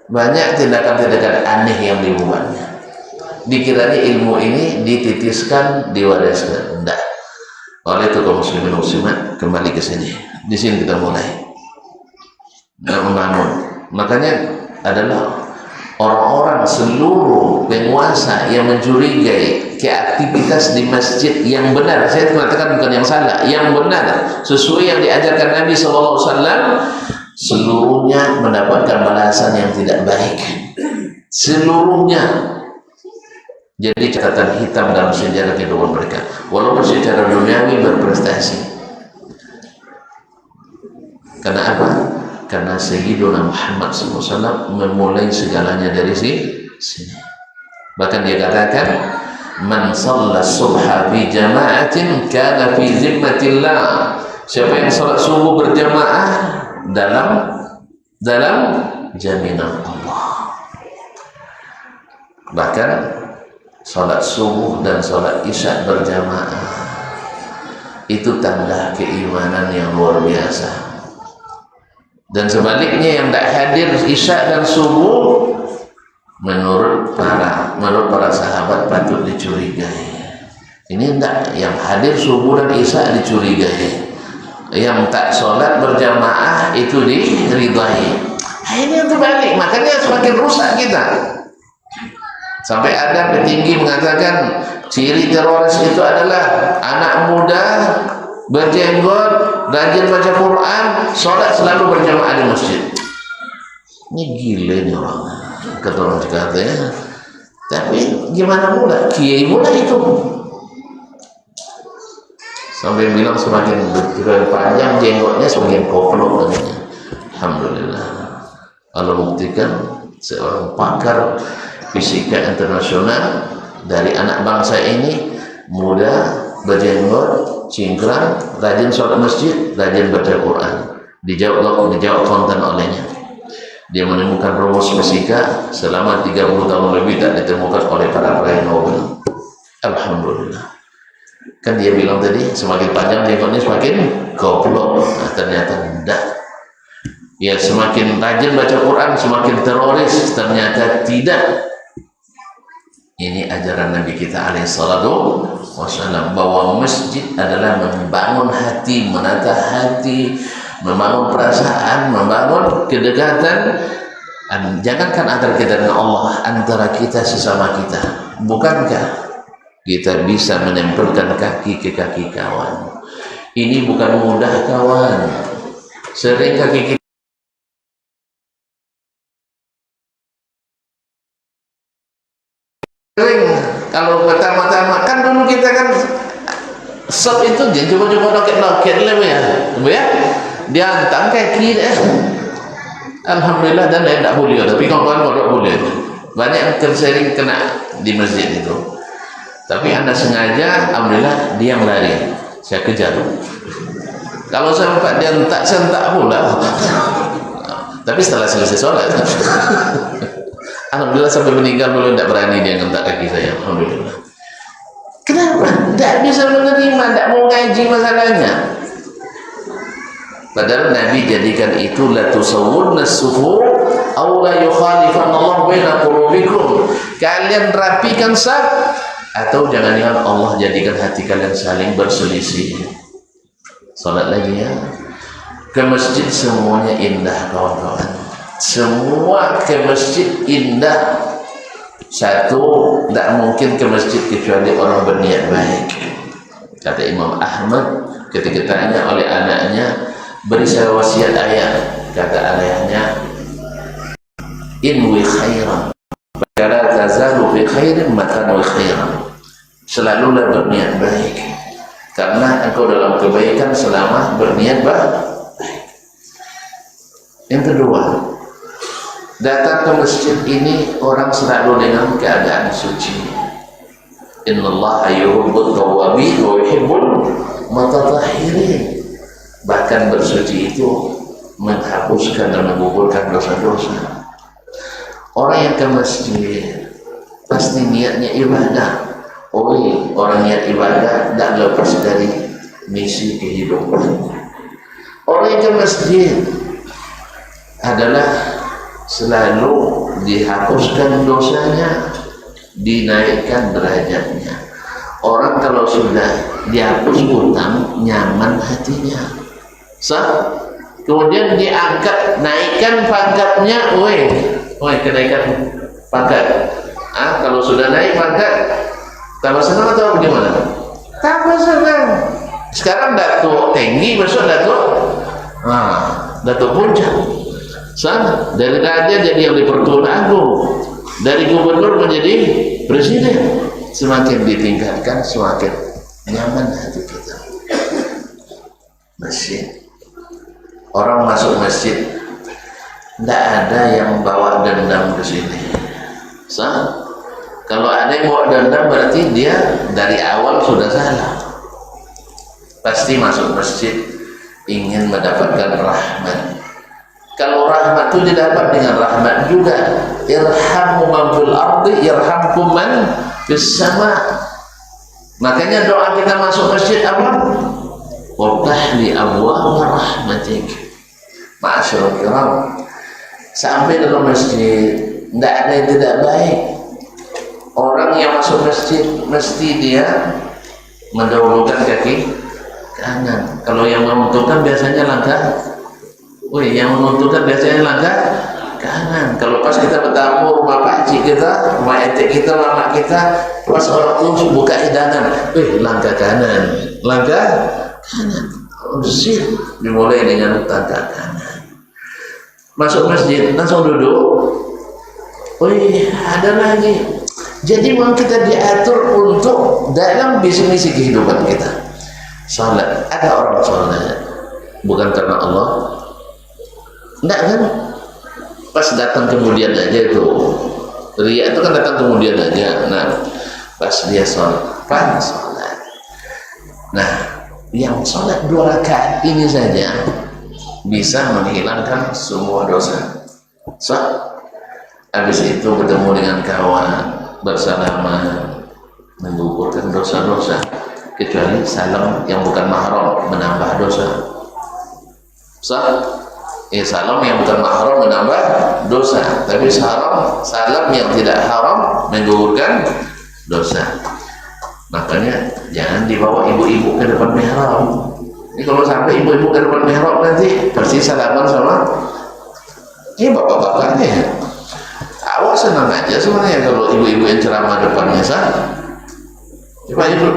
Speaker 1: banyak tindakan-tindakan aneh yang dibuatnya. Dikiranya ilmu ini dititiskan, diwariskan. Tidak. Oleh itu kaum muslimin muslimat, kembali ke sini. Di sini kita mulai membangun. Makanya adalah orang-orang seluruh penguasa yang mencurigai keaktivitas di masjid yang benar, saya mengatakan bukan yang salah, yang benar sesuai yang diajarkan Nabi SAW, seluruhnya mendapatkan balasan yang tidak baik, seluruhnya. Jadi catatan hitam dalam sejarah kehidupan mereka, walaupun secara duniawi berprestasi. Karena apa? Karena Sayyiduna Muhammad SAW memulai segalanya dari sini. Bahkan dia katakan, man shalla subha fi jama'atin kana fi zimmatillah. Siapa yang salat subuh berjamaah dalam jaminan Allah. Bahkan salat subuh dan salat isya berjamaah itu tanda keimanan yang luar biasa. Dan sebaliknya yang tidak hadir isya dan subuh, menurut para sahabat patut dicurigai. Ini tidak, yang hadir subuh dan isya dicurigai, yang tak sholat berjamaah itu diridai. Ini yang terbalik, makanya semakin rusak kita. Sampai ada petinggi mengatakan ciri teroris itu adalah anak muda berjenggot, rajin baca Quran, sholat selalu berjamaah di masjid. Ini gila nih orang, kata orang Jakarta ya. Tapi gimana pula, kiai pula itu. Sampai bilang semakin panjang jenggotnya semakin koplo katanya. Alhamdulillah. Allah buktikan seorang pakar fisika internasional dari anak bangsa ini, muda, berjenggot, cingkrang, rajin sholat masjid, rajin baca Quran. Dijawab konten olehnya. Dia menemukan rumus fisika selama 30 tahun lebih tak ditemukan oleh para peraih Nobel. Alhamdulillah. Kan dia bilang tadi semakin panjang jenggotnya semakin goblok. Nah, ternyata tidak. Ya, semakin rajin baca Quran semakin teroris. Ternyata tidak. Ini ajaran Nabi kita alaihissalatu wassalam, bahwa masjid adalah membangun hati, menata hati, membangun perasaan, membangun kedekatan. Jangankan antara kita dengan Allah, antara kita sesama kita. Bukankah kita bisa menempelkan kaki ke kaki kawan? Ini bukan mudah kawan. Sering kaki kita kalau pertama-tama kan dulu kita kan sop itu dia coba-coba loket lah ya, dia hantam kaki deh. Alhamdulillah, dan dia tidak boleh, tapi kawan-kawan tidak boleh. Banyak yang sering kena di masjid itu. Tapi anda sengaja, alhamdulillah dia melari, saya kejar. Kalau sempat dia entak, saya entak pula. Tapi setelah selesai sholat, alhamdulillah sampai meninggal belum tidak berani dia ngentak kaki saya. Alhamdulillah. Kenapa? Tidak bisa menerima, tidak mau ngaji masalahnya. Padahal Nabi jadikan itu la tusawwurna sufu aw la yukhalifanna Allah baina qulubikum. Kalian rapikan saf atau jangan-jangan Allah jadikan hati kalian saling berselisih. Salat lagi ya. Ke masjid semuanya indah kawan-kawan. Semua ke masjid indah. Satu, tidak mungkin ke masjid kecuali orang berniat baik. Kata Imam Ahmad ketika ditanya oleh anaknya, beri saya wasiat ayah. Kata ayahnya, inwi khairan fala tazalu bi khairin maka nwi khairan. Selalulah berniat baik karena engkau dalam kebaikan selama berniat baik. Yang kedua, datang ke masjid ini orang selalu dengan keadaan suci. Innallaha yuhibbut tawwabin wa yuhibbul mutatahhirin. Bahkan bersuci itu menghapuskan dan menggugurkan dosa-dosa. Orang yang ke masjid pasti niatnya ibadah. Orang niat ibadah tidak lepas dari misi kehidupan. Orang yang ke masjid adalah selalu dihapuskan dosanya, dinaikkan derajatnya. Orang kalau sudah dihapus utang, nyaman hatinya. Kemudian diangkat, naikkan pangkatnya, kenaikan pangkat. Kalau sudah naik pangkat, tambah senang atau bagaimana? Tambah senang. Sekarang datuk tinggi, besok datuk puncak. Dari raja jadi yang dipertuan agung, dari gubernur menjadi presiden. Semakin ditingkatkan, semakin nyaman hati kita. Masjid, orang masuk masjid tidak ada yang bawa dendam ke sini. Kalau ada yang bawa dendam berarti dia dari awal sudah salah. Pasti masuk masjid ingin mendapatkan rahmat. Kalau rahmat itu didapat dengan rahmat juga. Irhamu man fil ardi yarhamkum man fis sama. Makanya doa kita masuk masjid apa? Waftah li abwaab rahmatik. Ma'asyiral kiram, sampai dalam masjid tidak ada yang tidak baik. Orang yang masuk masjid mesti dia mendahulukan kaki kanan. Kalau yang menguntungkan biasanya langkah yang menguntungkan biasanya langkah kanan. Kalau pas kita bertamu rumah pakcik kita, rumah etek kita, mama kita, pas orang tua buka hidangan, langkah kanan, langkah kanan. Dimulai dengan langkah kanan. Masuk masjid langsung duduk. Ada lagi. Jadi memang kita diatur untuk dalam misi kehidupan kita. Salat, ada orang salat bukan karena Allah. Enggak kan? Pas datang kemudian aja itu. Riya itu kan datang kemudian aja. Nah, pas dia sholat. Nah, yang sholat 2 rakaat ini saja bisa menghilangkan semua dosa. Habis itu bertemu dengan kawan, bersalaman, menggugurkan dosa-dosa. Kecuali salam yang bukan mahram menambah dosa. Salam yang bukan mahram menambah dosa, tapi salam yang tidak haram menggugurkan dosa. Makanya jangan dibawa ibu-ibu ke depan mihrab. Ini kalau sampai ibu-ibu ke depan mihrab nanti pasti salaman sama bapak-bapaknya. Awak senang aja sebenarnya kalau ibu-ibu yang ceramah depannya coba ibu.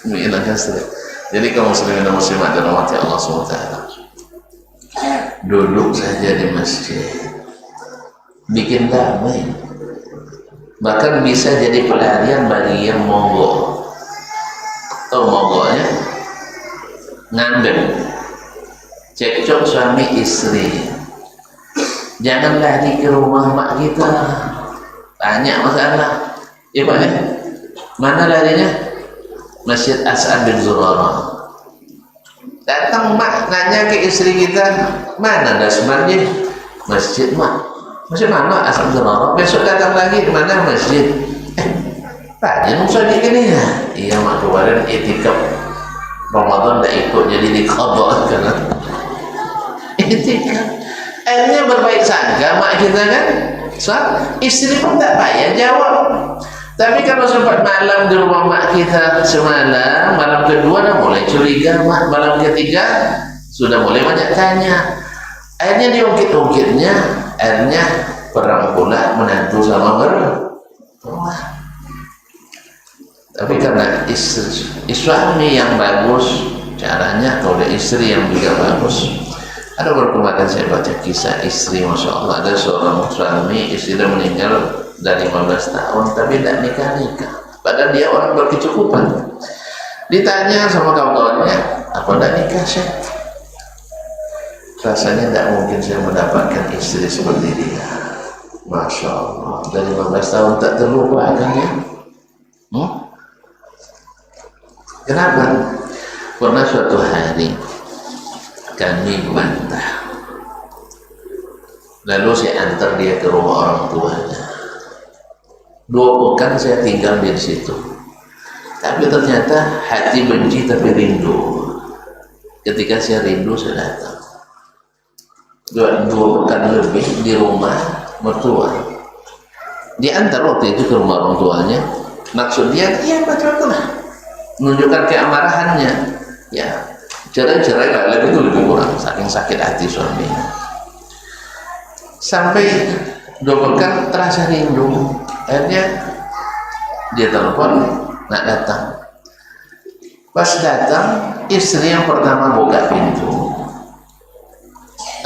Speaker 1: Menghilangkan stres. Jadi kaum muslimin dan muslimat dirahmati Allah SWT, duduk saja di masjid, bikin damai, bahkan bisa jadi pelarian bagi yang mogok. Tahu mogoknya? Ngandeng, cekcok suami istri, jangan lari ke rumah mak kita, banyak masalah. Pak mana larinya? Masjid As'ad bin Zurarah. Datang mak nanya ke istri kita, mana dasmannya? Masjid mak. Masjid mana? Asal Zerara. Besok datang lagi, mana masjid? Rajin usaha gini ya. Iya mak, kemarin itikaf Ramadan tidak ikut, jadi diqadha karena itikaf. Akhirnya berbaik sangka mak kita kan. So, istri pun tak payah jawab. Tapi kalau sempat malam di rumah mak kita semalam, malam kedua dah mulai curiga mak, malam ketiga sudah mulai banyak tanya. Akhirnya diungkit-ungkitnya, akhirnya perang pula menantu sama mertua. Tapi karena suami yang bagus caranya, kalau ada istri yang juga bagus. Ada beberapa kemarin saya baca kisah istri, Masya Allah, ada seorang suami, istri dia meninggal dari 15 tahun tapi tidak nikah-nikah, padahal dia orang berkecukupan. Ditanya sama kawan-kawannya, apa tidak nikah sih? Rasanya tidak mungkin saya mendapatkan istri seperti dia. Masya Allah, dari 15 tahun tak terlupakan ya. Kenapa? Pernah suatu hari kami bantah, lalu saya antar dia ke rumah orang tuanya. 2 pekan saya tinggal di situ, tapi ternyata hati benci tapi rindu. Ketika saya rindu, saya datang 2 pekan lebih di rumah mertua. Diantar waktu itu ke rumah orang tuanya, maksud dia, iya betul lah, menunjukkan keamarahannya. Ya, cerai-cerai lah, itu lebih kurang, saking sakit hati suaminya. Sampai 2 pekan terasa rindu. Akhirnya dia telepon, nak datang. Pas datang, istri yang pertama buka pintu.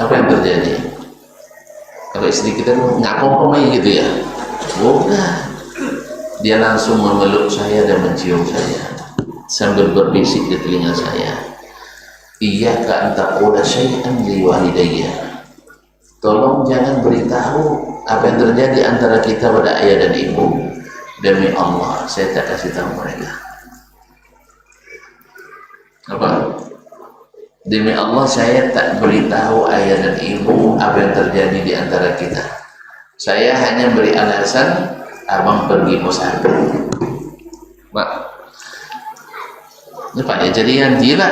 Speaker 1: Apa yang terjadi? Kalau istri kita ngakong-kongnya gitu ya, bukan. Dia langsung memeluk saya dan mencium saya sambil berbisik di telinga saya, iyyaka an taqula syai'an li walidayya. Tolong jangan beritahu apa yang terjadi antara kita pada ayah dan ibu. Demi Allah, saya tak kasih tahu mereka. Apa? Demi Allah, saya tak beritahu ayah dan ibu apa yang terjadi di antara kita. Saya hanya beri alasan, abang pergi musafir. Pak, ini Pak ya, jadi yang gila.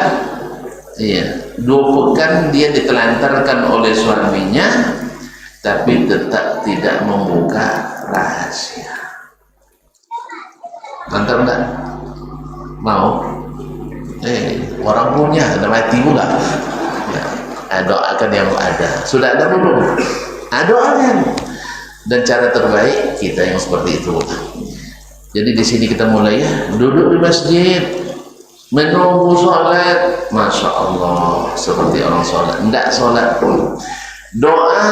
Speaker 1: Iya, 2 pekan dia ditelantarkan oleh suaminya, tapi tetap tidak membuka rahasia. Mantap enggak? Mau? Orang punya, ada mati pula. Ya, doakan yang ada. Sudah ada belum? Doakan. Dan cara terbaik kita yang seperti itu. Jadi di sini kita mulai ya, duduk di masjid, menunggu sholat. Masya Allah, seperti orang sholat. Tidak sholat pun doa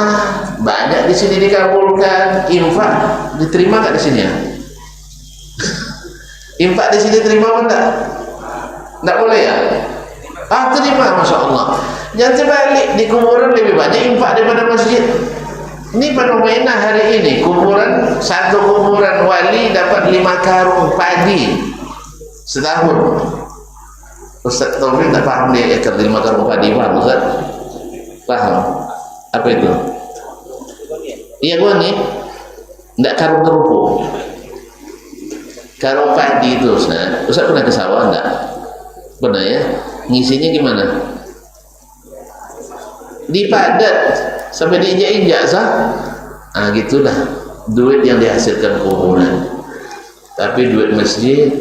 Speaker 1: banyak di sini dikabulkan. Infak diterima nggak di sini ya? Infak di sini terima apa enggak? Enggak boleh ya? Terima, Masya Allah. Jangan terbalik, di kuburan lebih banyak infak daripada masjid. Ini fenomena hari ini. Kuburan, satu kuburan wali dapat 5 karung padi setahun. Ustaz Taufik tak paham dia ekor 5 karung padi, paham Ustaz? Paham? Apa itu? Iya gua nih, enggak karung kerupuk. Karung padi itu Ustaz. Ustaz pernah ke sawah enggak? Pernah ya? Ngisinya gimana? Dipadat sampai diinjak-injak sah. Gitulah duit yang dihasilkan kuburan. Tapi duit masjid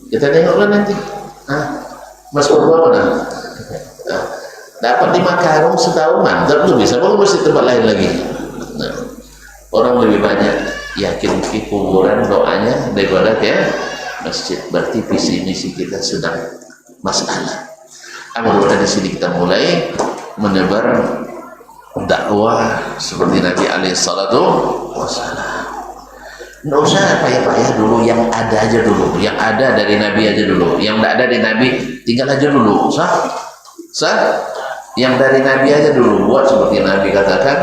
Speaker 1: kita tengoklah nanti. Mas Purba mana? Dapat 5 karung setahun, mantap tuh, bisa bangun masjid tempat lain lagi. Nah, orang lebih banyak yakin ke kuburan doanya daripada ke masjid. Berarti visi misi kita sedang masalah. Mudah-mudahan di sini kita mulai menebar dakwah seperti Nabi alaihi salatu wassalam. Nggak usah payah-payah dulu, yang ada aja dulu, yang ada dari Nabi aja dulu, yang tidak ada dari Nabi tinggal aja dulu. Yang dari Nabi aja dulu, buat seperti Nabi katakan.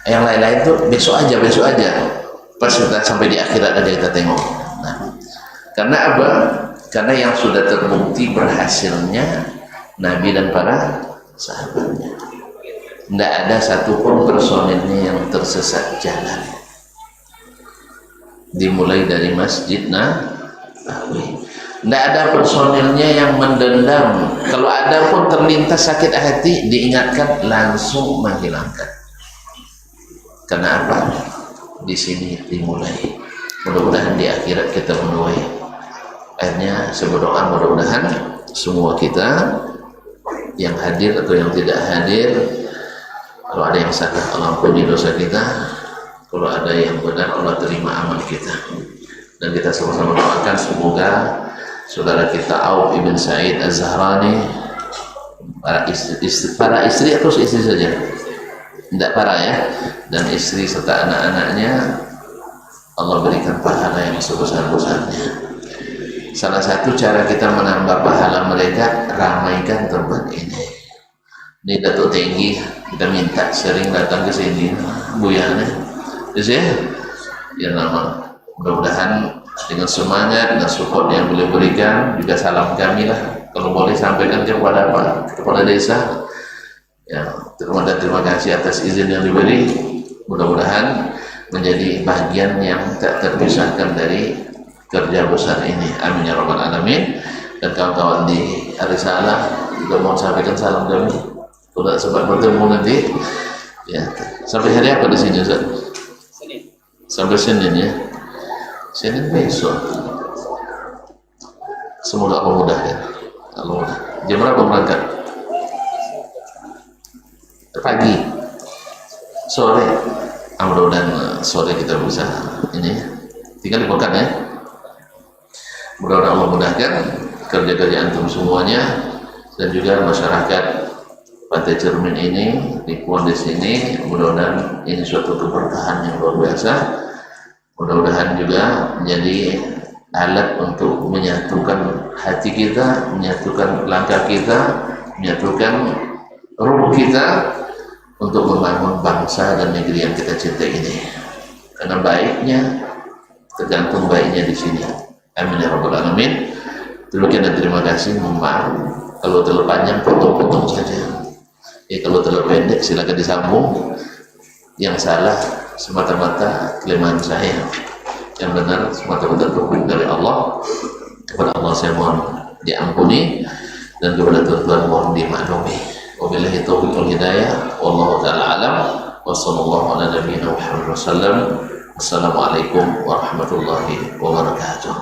Speaker 1: Yang lain-lain tuh besok aja pas kita sampai di akhirat aja kita tengok. Nah, karena apa? Karena yang sudah terbukti berhasilnya Nabi dan para sahabatnya. Tidak ada satupun personilnya yang tersesat jalan, dimulai dari Masjid Nabawi. Tidak ada personilnya yang mendendam. Kalau ada pun terlintas sakit hati, diingatkan langsung menghilangkan. Karena apa? Di sini dimulai. Mudah-mudahan di akhirat kita menuai. Akhirnya saya berdoa mudah-mudahan semua kita yang hadir atau yang tidak hadir, kalau ada yang salah Allah ampuni dosa kita, kalau ada yang benar Allah terima amal kita. Dan kita sama-sama doakan semoga saudara kita Auf ibn Sa'id Az-Zahrani, para istri atau istri saja? Tidak para ya, dan istri serta anak-anaknya Allah berikan pahala yang sebesar-besarnya. Salah satu cara kita menambah pahala mereka, ramaikan tempat ini. Ini Datuk Tinggi kita minta sering datang ke sini, buyana, ya nama. Mudah-mudahan dengan semangat dan support yang boleh berikan, juga salam kami lah, kalau boleh sampaikan kepada kepala desa. Ya, terima kasih atas izin yang diberi. Mudah-mudahan menjadi bagian yang tak terpisahkan dari kerja besar ini. Amin ya rabbal alamin. Dan kawan-kawan di Arisalah juga mau sampaikan salam kami. Kalau sempat bertemu nanti, ya. Sampai hari apa di sini, Ustaz? Senin. Sampai Senin ya. Senin besok. Semoga Allah mudahkan. Allah mudah. Jam berapa berangkat? Pagi, sore. Mudah-mudahan sore kita bisa ini. Tinggal dibuka ya. Mudah-mudahan Allah mudahkan kerja-kerja antum semuanya, dan juga masyarakat Pantai Cermin ini, lingkungan di sini. Mudah-mudahan ini suatu keberkahan yang luar biasa. Mudah-mudahan juga menjadi alat untuk menyatukan hati kita, menyatukan langkah kita, menyatukan ruh kita untuk membangun bangsa dan negeri yang kita cintai ini. Karena baiknya tergantung baiknya di sini. Amin ya rabbal alamin. Demikian dan terima kasih. Mohon maaf kalau terlalu panjang, potong-potong saja. Ya, kalau terlalu pendek silakan disambung. Yang salah semata-mata kelemahan saya, yang benar semata-mata berhubung dari Allah. Kepada Allah saya mohon diampuni, dan kepada Tuhan mohon dimaklumi. Wabillahi taufiq wal hidayah, wallahu ta'ala alam, wa sallallahu ala nabiyyina Muhammad wasallam. Assalamualaikum warahmatullahi wabarakatuh.